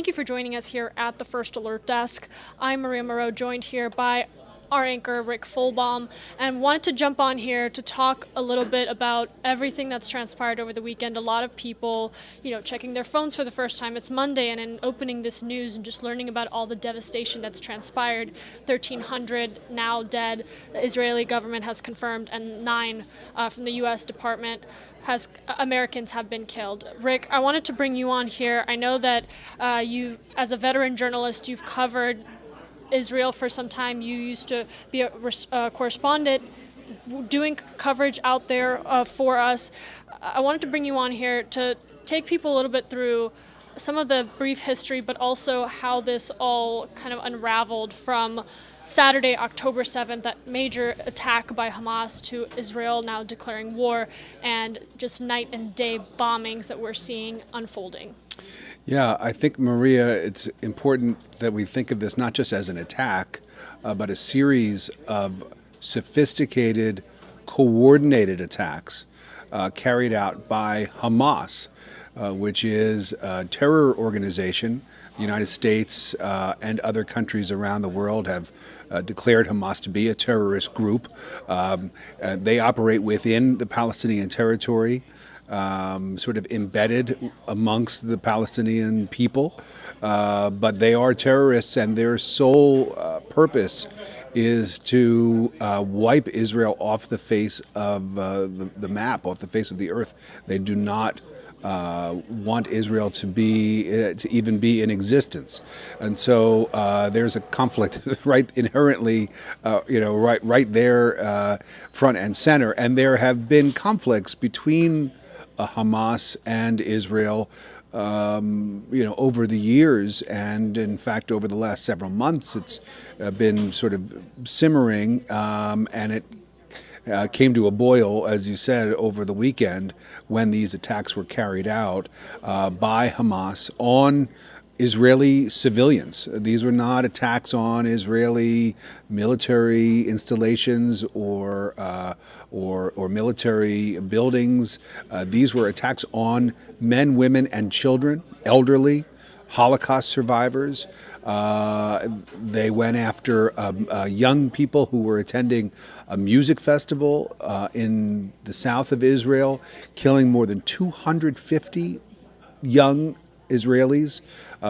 Thank you for joining us here at the First Alert Desk. I'm Maria Moreau, joined here by our anchor, Rick Folbaum, and wanted to jump on here to talk a little bit about everything that's transpired over the weekend. A lot of people, checking their phones for the first time. It's Monday, and in opening this news and just learning about all the devastation that's transpired, 1,300 now dead, the Israeli government has confirmed, and 9 from the U.S. Department Americans have been killed. Rick, I wanted to bring you on here. I know that you, as a veteran journalist, you've covered Israel for some time. You used to be a correspondent doing coverage out there for us. I wanted to bring you on here to take people a little bit through some of the brief history, but also how this all kind of unraveled from Saturday, October 7th, that major attack by Hamas to Israel, now declaring war, and just night and day bombings that we're seeing unfolding. Yeah, I think, Maria, it's important that we think of this not just as an attack, but a series of sophisticated, coordinated attacks carried out by Hamas, which is a terror organization. The United States and other countries around the world have declared Hamas to be a terrorist group. They operate within the Palestinian territory. Sort of embedded amongst the Palestinian people, but they are terrorists, and their sole purpose is to wipe Israel off the face of the map, off the face of the earth. They do not want Israel to even be in existence, and so there's a conflict right inherently, right there, front and center, and there have been conflicts between Hamas and Israel, over the years, and in fact over the last several months, it's been sort of simmering, and it came to a boil, as you said, over the weekend when these attacks were carried out by Hamas on Israeli civilians. These were not attacks on Israeli military installations or military buildings. These were attacks on men, women, and children, elderly, Holocaust survivors. They went after young people who were attending a music festival in the south of Israel, killing more than 250 young Israelis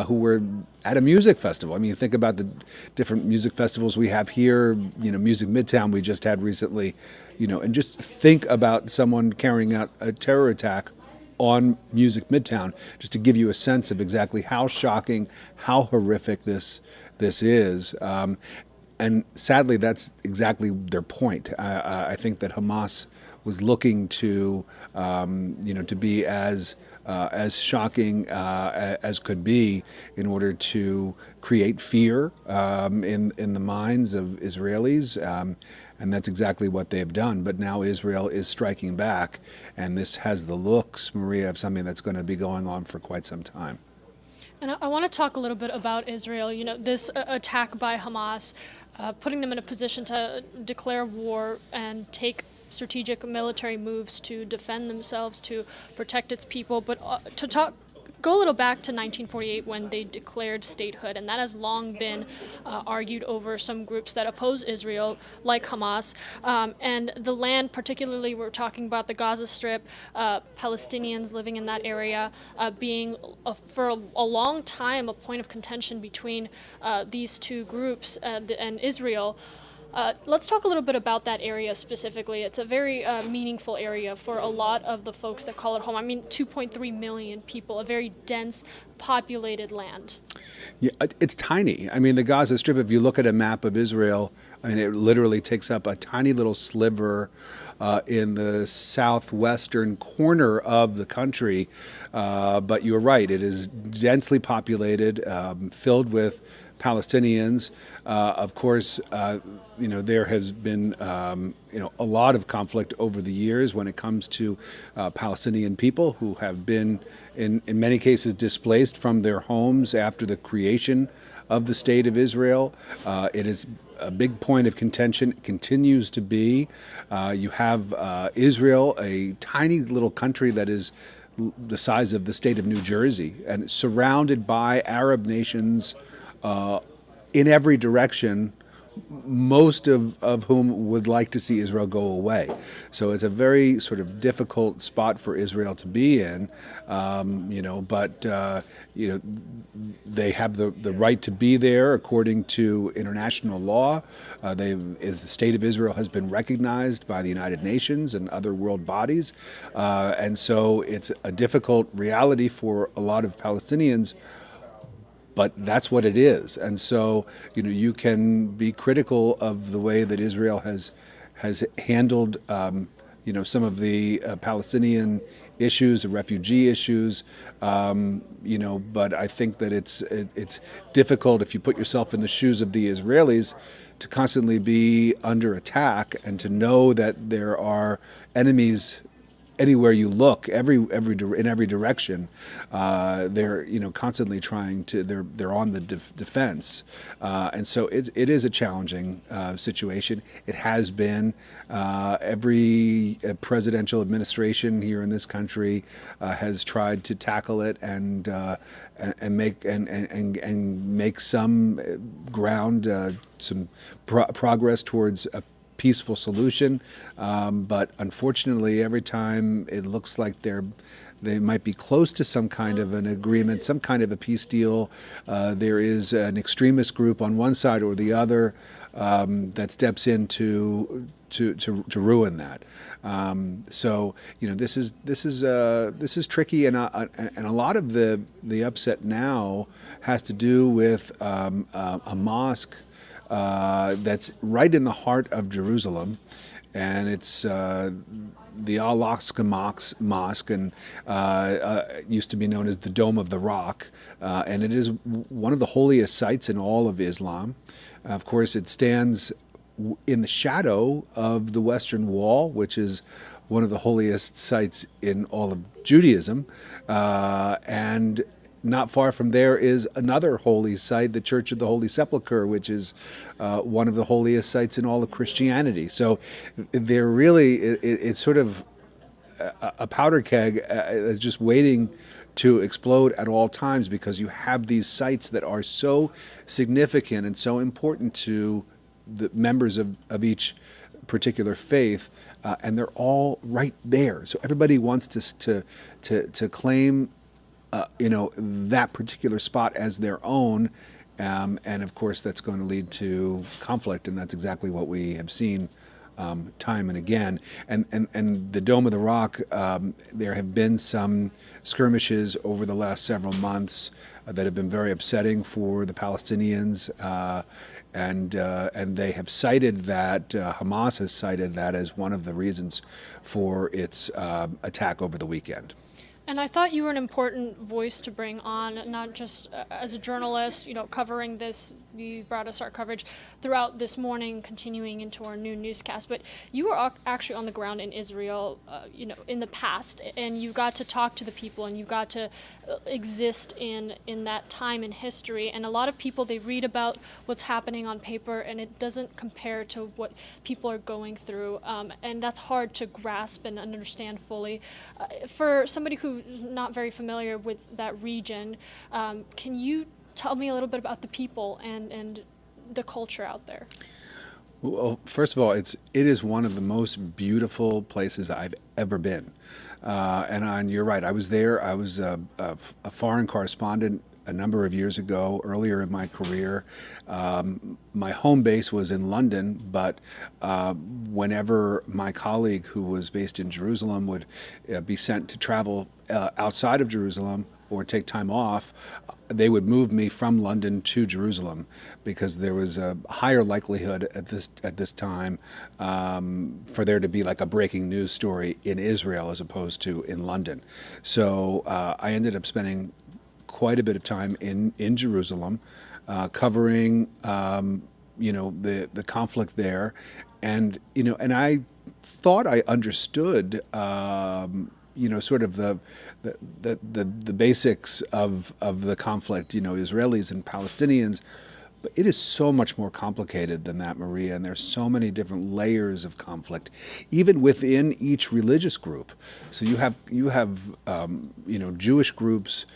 who were at a music festival. I mean, you think about the different music festivals we have here, Music Midtown we just had recently, and just think about someone carrying out a terror attack on Music Midtown, just to give you a sense of exactly how shocking, how horrific this is. And sadly, that's exactly their point. I think that Hamas was looking to, to be as shocking as could be in order to create fear in the minds of Israelis, and that's exactly what they have done. But now Israel is striking back, and this has the looks, Maria, of something that's going to be going on for quite some time. And I want to talk a little bit about Israel. This attack by Hamas, putting them in a position to declare war and take strategic military moves to defend themselves, to protect its people. But go a little back to 1948 when they declared statehood, and that has long been argued over some groups that oppose Israel, like Hamas, and the land, particularly we're talking about the Gaza Strip, Palestinians living in that area, being for a long time a point of contention between these two groups and Israel. Let's talk a little bit about that area specifically. It's a very meaningful area for a lot of the folks that call it home. I mean, 2.3 million people, a very dense, populated land. Yeah, it's tiny. I mean, the Gaza Strip, if you look at a map of Israel, I mean, it literally takes up a tiny little sliver in the southwestern corner of the country. But you're right, it is densely populated, filled with Palestinians. Of course, there has been a lot of conflict over the years when it comes to Palestinian people who have been, in many cases, displaced from their homes after the creation of the State of Israel. It is a big point of contention, continues to be. You have Israel, a tiny little country that is the size of the state of New Jersey and surrounded by Arab nations in every direction, most of whom would like to see Israel go away. So it's a very sort of difficult spot for Israel to be in, but they have the right to be there according to international law. The state of Israel has been recognized by the United Nations and other world bodies, and so it's a difficult reality for a lot of Palestinians. But that's what it is, and so you can be critical of the way that Israel has handled some of the Palestinian issues, the refugee issues, But I think that it's difficult if you put yourself in the shoes of the Israelis to constantly be under attack and to know that there are enemies anywhere you look, in every direction. They're constantly trying to. They're on the defense, and so it is a challenging situation. It has been. Every presidential administration here in this country has tried to tackle it and make some ground, some progress towards a peaceful solution, but unfortunately, every time it looks like they might be close to some kind of an agreement, some kind of a peace deal, there is an extremist group on one side or the other that steps in to ruin that. So this is tricky, and a lot of the upset now has to do with a mosque that's right in the heart of Jerusalem, and it's the Al-Aqsa Mosque, and used to be known as the Dome of the Rock, and it is one of the holiest sites in all of Islam. Of course, it stands in the shadow of the Western Wall, which is one of the holiest sites in all of Judaism, and not far from there is another holy site, the Church of the Holy Sepulchre, which is one of the holiest sites in all of Christianity. So they're really, it's sort of a powder keg just waiting to explode at all times, because you have these sites that are so significant and so important to the members of each particular faith, and they're all right there. So everybody wants to claim that particular spot as their own, and of course that's going to lead to conflict, and that's exactly what we have seen time and again. And the Dome of the Rock, there have been some skirmishes over the last several months that have been very upsetting for the Palestinians, and they have cited that, Hamas has cited that as one of the reasons for its attack over the weekend. And I thought you were an important voice to bring on, not just as a journalist, covering this. You brought us our coverage throughout this morning, continuing into our new newscast. But you were actually on the ground in Israel, in the past, and you got to talk to the people, and you got to exist in that time in history. And a lot of people, they read about what's happening on paper, and it doesn't compare to what people are going through, and that's hard to grasp and understand fully. For somebody who's not very familiar with that region, can you tell me a little bit about the people and the culture out there? Well, first of all, it is one of the most beautiful places I've ever been, and you're right. I was there. I was a foreign correspondent a number of years ago, earlier in my career. My home base was in London, but whenever my colleague, who was based in Jerusalem, would be sent to travel outside of Jerusalem or take time off, they would move me from London to Jerusalem, because there was a higher likelihood at this time for there to be like a breaking news story in Israel as opposed to in London. So I ended up spending quite a bit of time in Jerusalem, covering the conflict there, and I thought I understood sort of the basics of the conflict, Israelis and Palestinians, But it is so much more complicated than that, Maria, and there's so many different layers of conflict, even within each religious group. So Jewish groups,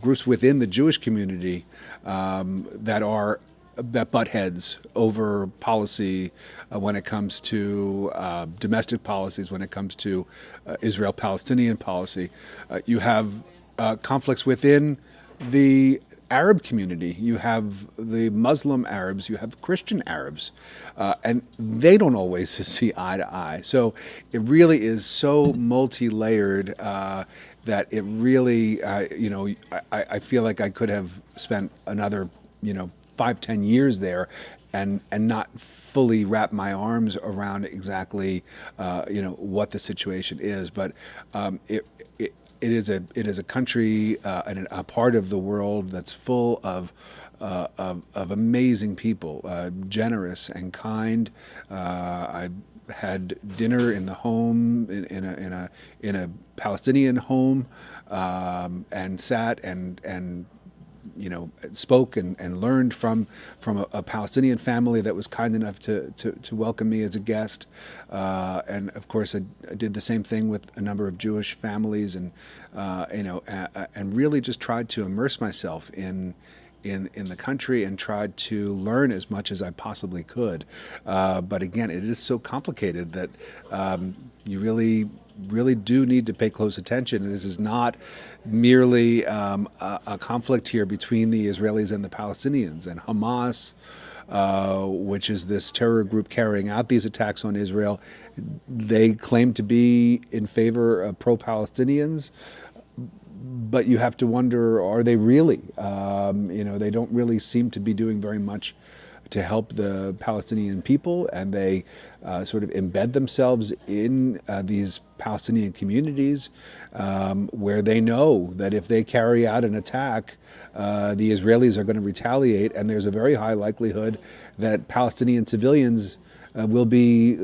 groups within the Jewish community that butt heads over policy when it comes to domestic policies, when it comes to Israel-Palestinian policy. You have conflicts within the Arab community. You have the Muslim Arabs, you have Christian Arabs, and they don't always see eye to eye. So it really is so multi-layered that it really, I feel like I could have spent another, 5-10 years there and not fully wrap my arms around exactly, what the situation is. But it is a country and a part of the world that's full of amazing people, generous and kind. I had dinner in the home in a Palestinian home, and sat and spoke and learned from a Palestinian family that was kind enough to welcome me as a guest. And of course, I did the same thing with a number of Jewish families, and really just tried to immerse myself in the country and tried to learn as much as I possibly could. But again, it is so complicated that you really do need to pay close attention. And this is not merely a conflict here between the Israelis and the Palestinians. And Hamas, which is this terror group carrying out these attacks on Israel, they claim to be in favor of pro-Palestinians. But you have to wonder, are they really? They don't really seem to be doing very much to help the Palestinian people, and they sort of embed themselves in these Palestinian communities where they know that if they carry out an attack, the Israelis are going to retaliate, and there's a very high likelihood that Palestinian civilians will be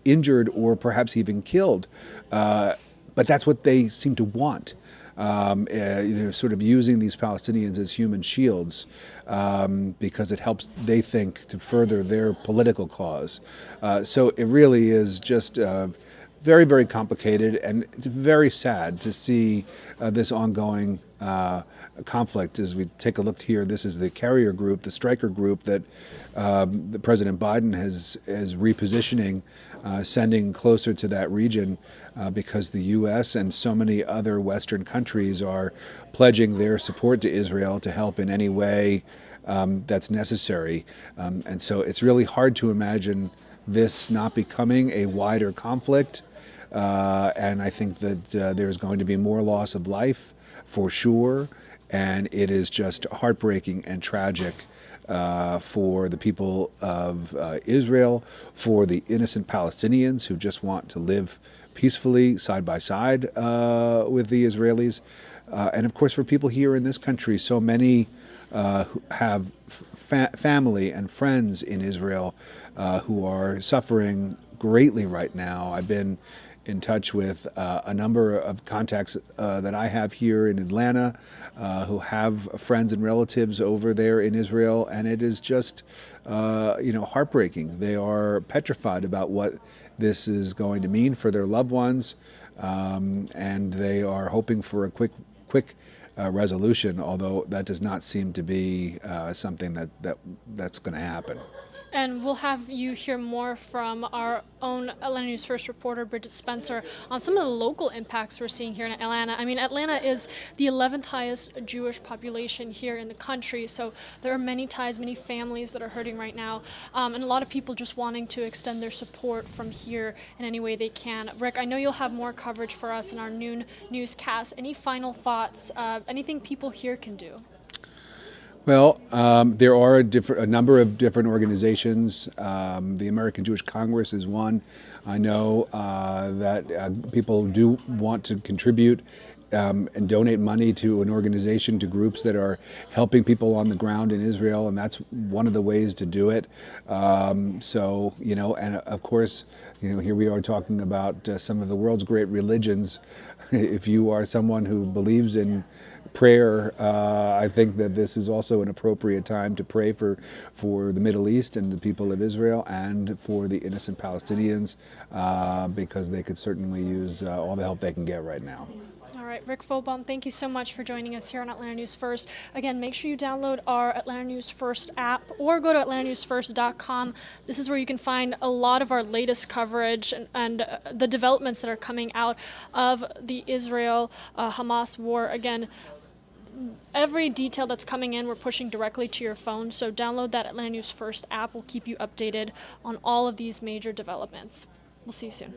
injured or perhaps even killed. But that's what they seem to want. They're sort of using these Palestinians as human shields because it helps, they think, to further their political cause. So it really is just very, very complicated, and it's very sad to see this ongoing conflict. As we take a look here, this is the carrier group, the striker group that President Biden is repositioning, sending closer to that region because the U.S. and so many other Western countries are pledging their support to Israel to help in any way that's necessary. And so it's really hard to imagine this not becoming a wider conflict. And I think that there's going to be more loss of life for sure. And it is just heartbreaking and tragic for the people of Israel, for the innocent Palestinians who just want to live peacefully side by side with the Israelis. And of course, for people here in this country, so many who have family and friends in Israel who are suffering greatly right now. I've been in touch with a number of contacts that I have here in Atlanta who have friends and relatives over there in Israel, and it is just heartbreaking. They are petrified about what this is going to mean for their loved ones, and they are hoping for a quick resolution, although that does not seem to be something that's going to happen. And we'll have you hear more from our own Atlanta News First reporter, Bridget Spencer, on some of the local impacts we're seeing here in Atlanta. I mean, Atlanta is the 11th highest Jewish population here in the country, so there are many ties, many families that are hurting right now, and a lot of people just wanting to extend their support from here in any way they can. Rick, I know you'll have more coverage for us in our noon newscast. Any final thoughts, anything people here can do? Well, there are a number of different organizations. The American Jewish Congress is one. I know that people do want to contribute and donate money to an organization, to groups that are helping people on the ground in Israel, and that's one of the ways to do it. And of course, here we are talking about some of the world's great religions. If you are someone who believes in prayer. I think that this is also an appropriate time to pray for the Middle East and the people of Israel and for the innocent Palestinians because they could certainly use all the help they can get right now. All right, Rick Folbaum, thank you so much for joining us here on Atlanta News First. Again, make sure you download our Atlanta News First app or go to atlantanewsfirst.com. This is where you can find a lot of our latest coverage and the developments that are coming out of the Israel-Hamas war. Again, every detail that's coming in, we're pushing directly to your phone. So download that Atlanta News First app. We'll keep you updated on all of these major developments. We'll see you soon.